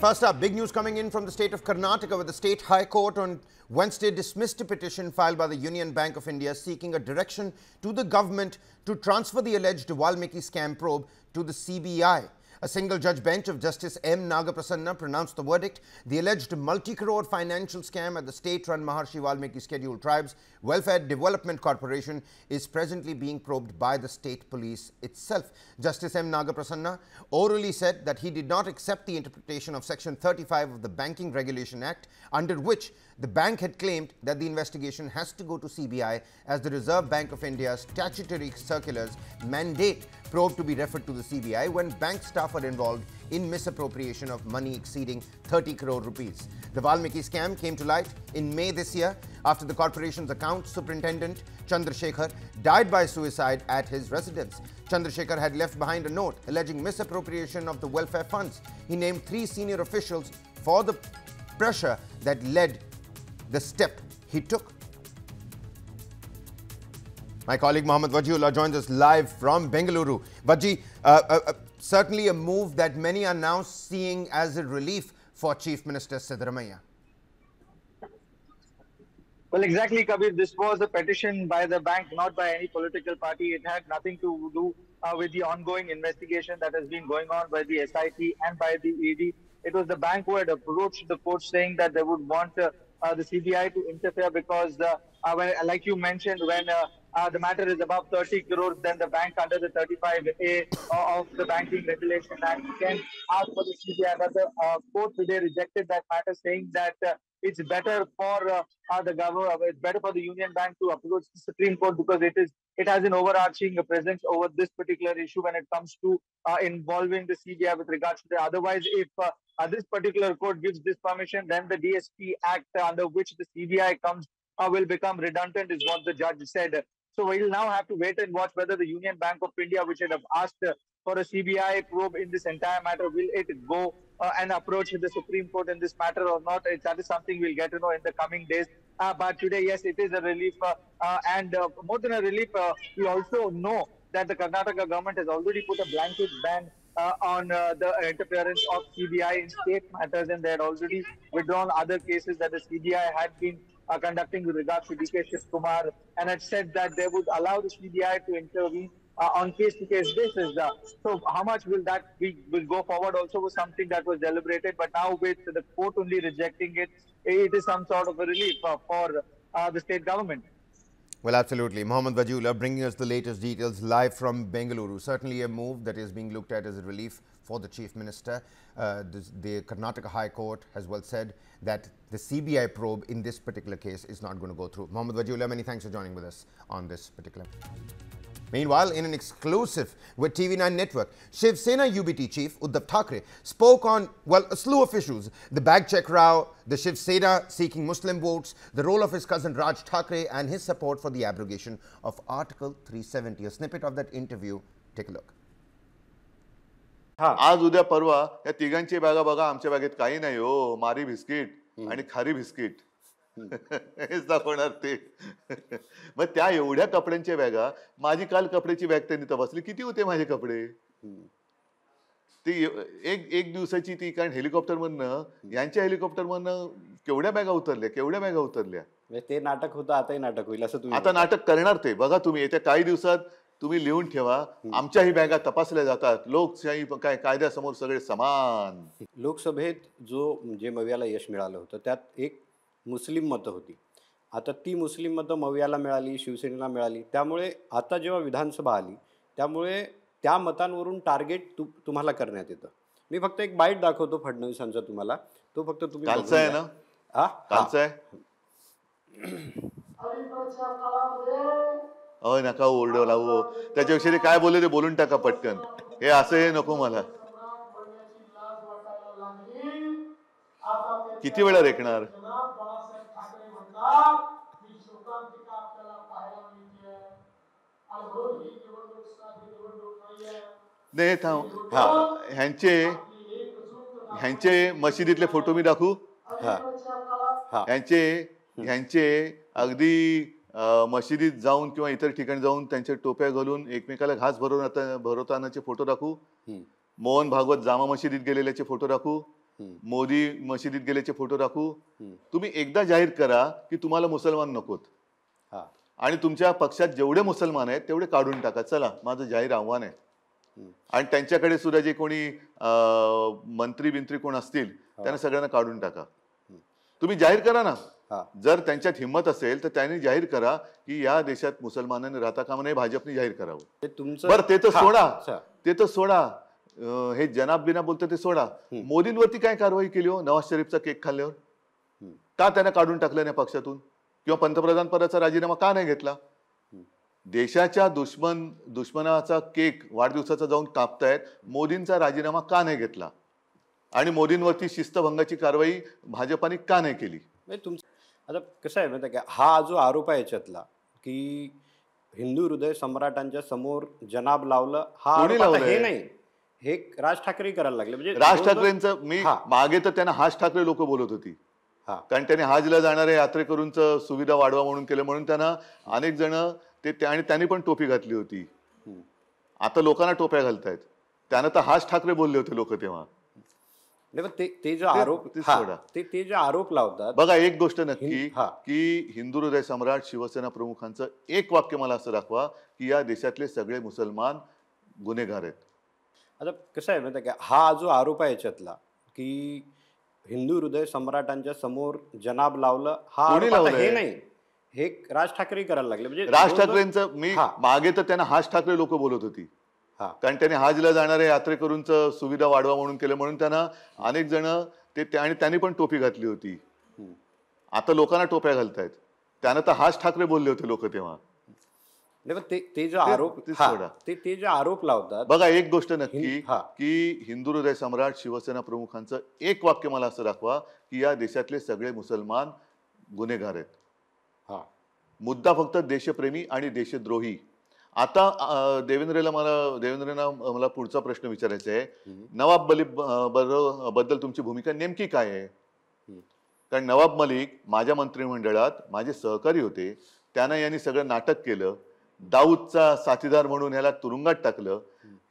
First up, big news coming in from the state of Karnataka, where the state high court on Wednesday dismissed a petition filed by the Union Bank of India seeking a direction to the government to transfer the alleged Valmiki scam probe to the CBI. A single judge bench of Justice M. Nagaprasanna pronounced the verdict. The alleged multi-crore financial scam at the state-run Maharshi Valmiki Scheduled Tribes Welfare Development Corporation is presently being probed by the state police itself. Justice M. Nagaprasanna orally said that he did not accept the interpretation of Section 35 of the Banking Regulation Act, under which the bank had claimed that the investigation has to go to CBI, as the Reserve Bank of India's statutory circulars mandate probe to be referred to the CBI when bank staff are involved in misappropriation of money exceeding 30 crore rupees. The Valmiki scam came to light in May this year after the corporation's account superintendent Chandrasekhar died by suicide at his residence. Chandrasekhar had left behind a note alleging misappropriation of the welfare funds. He named 3 senior officials for the pressure that led the step he took. My colleague Mohammad Wajiullah joins us live from Bengaluru. Waji, certainly a move that many are now seeing as a relief for Chief Minister Siddaramaiah. Well, exactly, Kabir. This was a petition by the bank, not by any political party. It had nothing to do with the ongoing investigation that has been going on by the SIT and by the ED. It was the bank who had approached the court saying that they would want the CBI to interfere because, when, like you mentioned, when the matter is above 30 crores, then the bank under the 35A of the Banking Regulation Act can ask for the CBI. But the court today rejected that matter, saying that it's better for the government, it's better for the Union Bank to approach the Supreme Court because it has an overarching presence over this particular issue when it comes to involving the CBI with regards to the. Otherwise, if this particular court gives this permission, then the DSP Act under which the CBI comes will become redundant, is what the judge said. So we'll now have to wait and watch whether the Union Bank of India, which had asked for a CBI probe in this entire matter, will it go and approach the Supreme Court in this matter or not? That is something we'll get to know in the coming days. But today, yes, it is a relief. And more than a relief, we also know that the Karnataka government has already put a blanket ban on the interference of CBI in state matters, and they had already withdrawn other cases that the CBI had been conducting with regards to DK Shiv Kumar, and had said that they would allow the CBI to intervene on case-to-case basis. So how much will that will go forward also was something that was deliberated, but now with the court only rejecting it, it is some sort of a relief for the state government. Well, absolutely. Mohammad Wajiullah bringing us the latest details live from Bengaluru. Certainly a move that is being looked at as a relief for the Chief Minister. The Karnataka High Court has well said that the CBI probe in this particular case is not going to go through. Mohammad Wajiullah, many thanks for joining with us on this particular. Meanwhile, in an exclusive with TV9 Network, Shiv Sena UBT chief Uddhav Thackeray spoke on, well, a slew of issues. The bag check row, the Shiv Sena seeking Muslim votes, the role of his cousin Raj Thackeray and his support for the abrogation of Article 370. A snippet of that interview. Take a look. आज उद्या परवा या तिघांची बॅगा बघा आमच्या बॅगेत काही नाही हो मारी बिस्किट आणि खारी बिस्किट हेच दाखवणार ते मग त्या एवढ्या कपड्यांच्या बॅगा माझी काल कपड्याची बॅग त्यांनी तपासली किती होते माझे कपडे ती एक दिवसाची ती कारण हेलिकॉप्टर मधनं यांच्या हेलिकॉप्टर मधनं केवढ्या बॅगा उतरल्या ते नाटक होतं आताही नाटक होईल असं तुम्ही आता नाटक करणार ते बघा तुम्ही येत्या काही दिवसात तुम्ही लिहून ठेवा आमच्याही बॅगा तपासल्या जातात लोकशाही काय कायद्यासमोर सगळे समान लोकसभेत जे मवियाला यश मिळालं होतं त्यात एक मुस्लिम मतं होती आता ती मुस्लिम मतं मवियाला मिळाली शिवसेनेला मिळाली त्यामुळे आता जेव्हा विधानसभा आली त्यामुळे त्या मतांवरून टार्गेट तुम्हाला करण्यात येतं मी फक्त एक बाईट दाखवतो फडणवीसांचा तुम्हाला तो फक्त तुम्ही कालचा आहे ना कालचा आहे अहो नका ओरडू लावू त्याच्याविषयी ते काय बोलले ते बोलून टाका पटकन हे असं हे नको मला किती वेळा रेखणार नाही थांब हा ह्यांचे मशिदीतले फोटो मी दाखवू ह्यांचे अगदी मशिदीत जाऊन किंवा इतर ठिकाणी जाऊन त्यांच्या टोप्या घालून एकमेकाला घास भरवतानाचे फोटो दाखवू मोहन भागवत जामा मशिदीत गेलेल्याचे फोटो दाखवू मोदी मशिदीत गेल्याचे फोटो दाखवू? तुम्ही एकदा जाहीर करा की तुम्हाला मुसलमान नकोत हा आणि तुमच्या पक्षात जेवढे मुसलमान आहेत तेवढे काढून टाका. चला, माझं जाहीर आव्हान आहे. आणि त्यांच्याकडे सुद्धा जे कोणी मंत्री बिंत्री कोण असतील त्यांना सगळ्यांना काढून टाका. तुम्ही जाहीर करा ना. हा जर त्यांच्यात हिंमत असेल तर त्यांनी जाहीर करा की या देशात मुसलमानांनी राहता कामा नये. भाजपने जाहीर करावं. ते तुमचं बरं, ते तर हा, सोडा. अच्छा. ते तर सोडा. हे जनाब बिना बोलतं ते सोडा. मोदींवरती काय कारवाई केली हो? नवाज शरीफचा केक खाल्ल्यावर का त्यांना काढून टाकलं नाही पक्षातून? किंवा पंतप्रधान पदाचा राजीनामा का नाही घेतला? देशाच्या दुश्मनाचा केक वाढदिवसाचा जाऊन कापतायत. मोदींचा राजीनामा का नाही घेतला? आणि मोदींवरती शिस्तभंगाची कारवाई भाजपाने का नाही केली? म्हणजे तुमचं आता कसं आहे माहिती आहे का, हा जो आरोप आहे याच्यातला की हिंदू हृदय सम्राटांच्या समोर जनाब लावलं, हा कोणी आरोप आता लावलंय? हे नाही, हे राज ठाकरे करायला लागले. म्हणजे राज दोन- ठाकरेंचं मी हा. मागे तर त्यांना हाज ठाकरे लोक बोलत होती. हा कारण त्यांनी हाजला जाणाऱ्या यात्रेकरूंचं सुविधा वाढवा म्हणून केलं, म्हणून त्यांना अनेक जण आणि त्यांनी पण टोपी घातली होती. आता लोकांना टोप्या घालतायत. त्यांना तर हाज ठाकरे बोलले होते लोक तेव्हा. नाही, पण ते जो आरोप ते हा, सोडा. ते जे आरोप लावतात. बघा, एक गोष्ट नक्की हा. की हिंदू हृदय सम्राट शिवसेना प्रमुखांचं एक वाक्य मला असं दाखवा की या देशातले सगळे मुसलमान गुन्हेगार आहेत. आता कसं आहे माहिती आहे का, हा जो आरोप आहे याच्यातला की हिंदू हृदय सम्राटांच्या समोर जनाब लावलं, हा कोणी आरोप आता लावलंय? हे नाही, हे राज ठाकरे करायला लागले. म्हणजे राज दोन- ठाकरेंचं मी हा. मागे तर त्यांना हाज ठाकरे लोक बोलत होती. हा कारण त्यांनी हाजला जाणाऱ्या यात्रेकरूंचं सुविधा वाढवा म्हणून केलं, म्हणून त्यांना अनेक जण आणि त्यांनी पण टोपी घातली होती. आता लोकांना टोप्या घालतायत. त्यांना तर हाज ठाकरे बोलले होते लोक तेव्हा. नाही, पण ते जो आरोप ते हा, सोडा. ते जे आरोप लावतात. बघा, एक गोष्ट नक्की हा. की हिंदू हृदय सम्राट शिवसेना प्रमुखांचं एक वाक्य मला असं दाखवा की या देशातले सगळे मुसलमान गुन्हेगार आहेत. हा मुद्दा फक्त देशप्रेमी आणि देशद्रोही. आता देवेंद्रना मला पुढचा प्रश्न विचारायचा आहे. नवाब मलिक बद्दल तुमची भूमिका नेमकी काय आहे? कारण नवाब मलिक माझ्या मंत्रिमंडळात माझे सहकारी होते. त्यांना यांनी सगळं नाटक केलं. दाऊदचा साथीदार म्हणून ह्याला तुरुंगात टाकलं.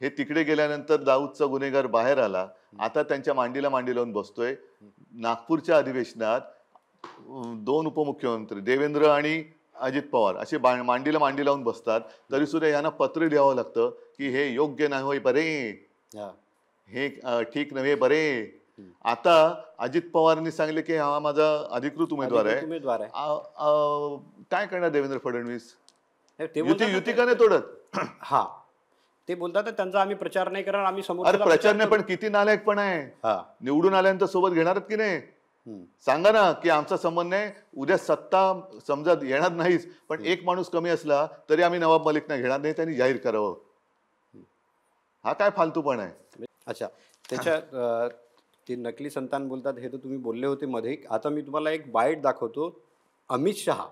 हे तिकडे गेल्यानंतर दाऊदचा गुन्हेगार बाहेर आला. आता त्यांच्या मांडीला मांडी लावून बसतोय. नागपूरच्या अधिवेशनात 2 उपमुख्यमंत्री देवेंद्र आणि अजित पवार असे मांडीला मांडी लावून बसतात. तरी सुद्धा यांना पत्र लिहावं लागतं की हे योग्य नाही होय बरे, हा हे ठीक नव्हे बरे. आता अजित पवारांनी सांगितले की हा माझा अधिकृत उमेदवार आहे. उमेदवार आहे. काय करणार देवेंद्र फडणवीस? ते बोलतात युती का नाही तोडत? हा, ते बोलतात त्यांचा आम्ही प्रचार नाही करणार, आम्ही समोर. अरे प्रचार नाही, पण किती नालायक पण आहे. हा निवडून आल्यानंतर सोबत घेणारच की नाही? सांगा ना की आमचा संबंध नाही. उद्या सत्ता समजा येणार नाहीच, पण एक माणूस कमी असला तरी आम्ही नवाब मलिक नाही घेणार नाही, त्यांनी जाहीर करावं. हा काय फालतूपण आहे? अच्छा, त्याच्या ते नकली संतान बोलतात हे तर तुम्ही बोलले होते मध्ये. आता मी तुम्हाला एक बाईट दाखवतो. अमित शहा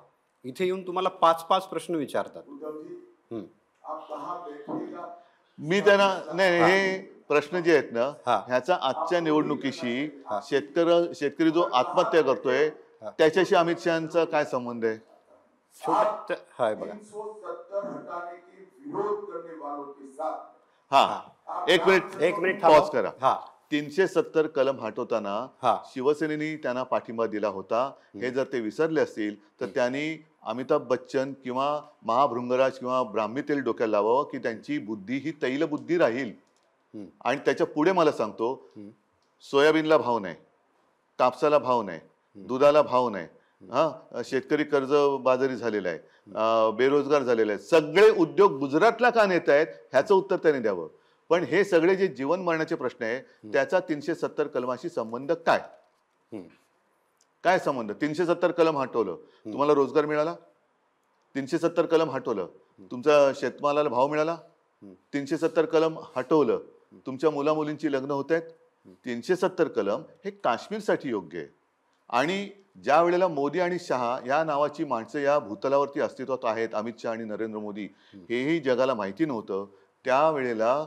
इथे येऊन तुम्हाला 5-5 प्रश्न विचारतात. मी त्यांना नाही, हे प्रश्न जे आहेत ना, हा. ह्याचा आजच्या निवडणुकीशी शेतकरी जो आत्महत्या करतोय त्याच्याशी अमित शहाचा काय संबंध आहे? हाय बघा. 370 हटाने की विरोध करने वालों के साथ हा, एक मिनिट थांबा. पॉज करा. हा 370 कलम हटवताना हा. शिवसेनेनी त्यांना पाठिंबा दिला होता. हे जर ते विसरले असतील तर त्यांनी अमिताभ बच्चन किंवा महाभृंगराज किंवा ब्राह्मी तेल डोक्याला लावावं की त्यांची बुद्धी ही तैल बुद्धी राहील. आणि त्याच्या पुढे मला सांगतो, सोयाबीनला भाव नाही, कापसाला भाव नाही, दुधाला भाव नाही, हा शेतकरी कर्जबाजारी झालेला आहे, बेरोजगार झालेला आहे. सगळे उद्योग गुजरातला का नेत आहेत ह्याचं उत्तर त्यांनी द्यावं. पण हे सगळे जे जीवन मरणाचे प्रश्न आहे त्याचा 370 कलमाशी संबंध काय? काय संबंध? 370 कलम हटवलं, तुम्हाला रोजगार मिळाला? 370 कलम हटवलं, तुमचा शेतमालाला भाव मिळाला? 370 कलम हटवलं, तुमच्या मुलामुलींची लग्न होत आहेत? 370 कलम हे काश्मीरसाठी योग्य आहे. आणि ज्या वेळेला मोदी आणि शहा या नावाची माणसं या भूतलावरती अस्तित्वात आहेत, अमित शहा आणि नरेंद्र मोदी, हेही जगाला माहिती नव्हतं. त्यावेळेला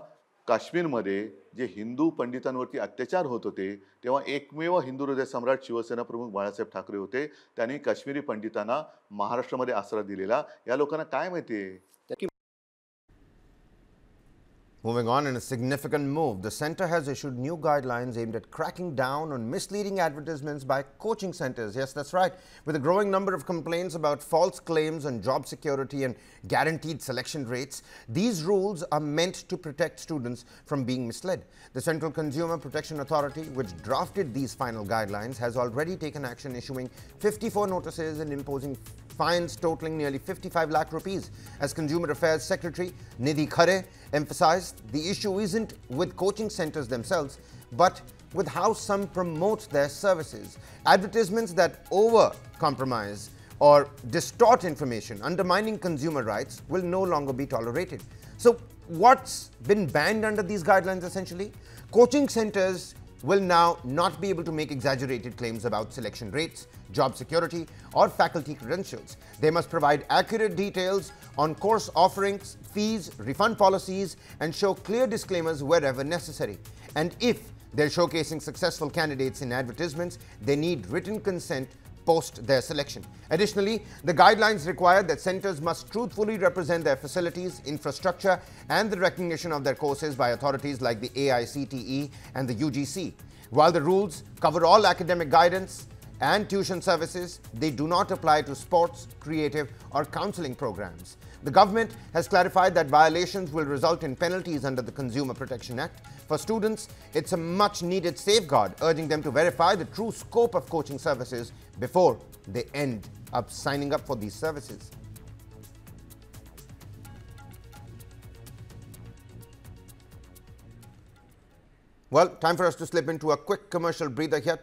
काश्मीरमध्ये जे हिंदू पंडितांवरती अत्याचार होत होते तेव्हा एकमेव हिंदू हृदय सम्राट शिवसेना प्रमुख बाळासाहेब ठाकरे होते. त्यांनी काश्मीरी पंडितांना महाराष्ट्रामध्ये आसरा दिलेला. या लोकांना काय माहिती आहे? Moving on, in a significant move, the centre has issued new guidelines aimed at cracking down on misleading advertisements by coaching centres. Yes, that's right. With a growing number of complaints about false claims on job security and guaranteed selection rates, these rules are meant to protect students from being misled. The Central Consumer Protection Authority, which drafted these final guidelines, has already taken action, issuing 54 notices and imposing fines totaling nearly 55 lakh rupees. As Consumer Affairs Secretary Nidhi Khare emphasized, the issue isn't with coaching centers themselves, but with how some promote their services. Advertisements that over-compromise or distort information, undermining consumer rights, will no longer be tolerated. So what's been banned under these guidelines essentially? Coaching centers will now not be able to make exaggerated claims about selection rates, job security, or faculty credentials. They must provide accurate details on course offerings, fees, refund policies, and show clear disclaimers wherever necessary. And if they're showcasing successful candidates in advertisements, they need written consent post their selection. Additionally, the guidelines require that centers must truthfully represent their facilities, infrastructure, and the recognition of their courses by authorities like the AICTE and the UGC. While the rules cover all academic guidance and tuition services, they do not apply to sports, creative, or counseling programs. The government has clarified that violations will result in penalties under the Consumer Protection Act. For students, it's a much-needed safeguard, urging them to verify the true scope of coaching services before they end up signing up for these services. Well, time for us to slip into a quick commercial breather here.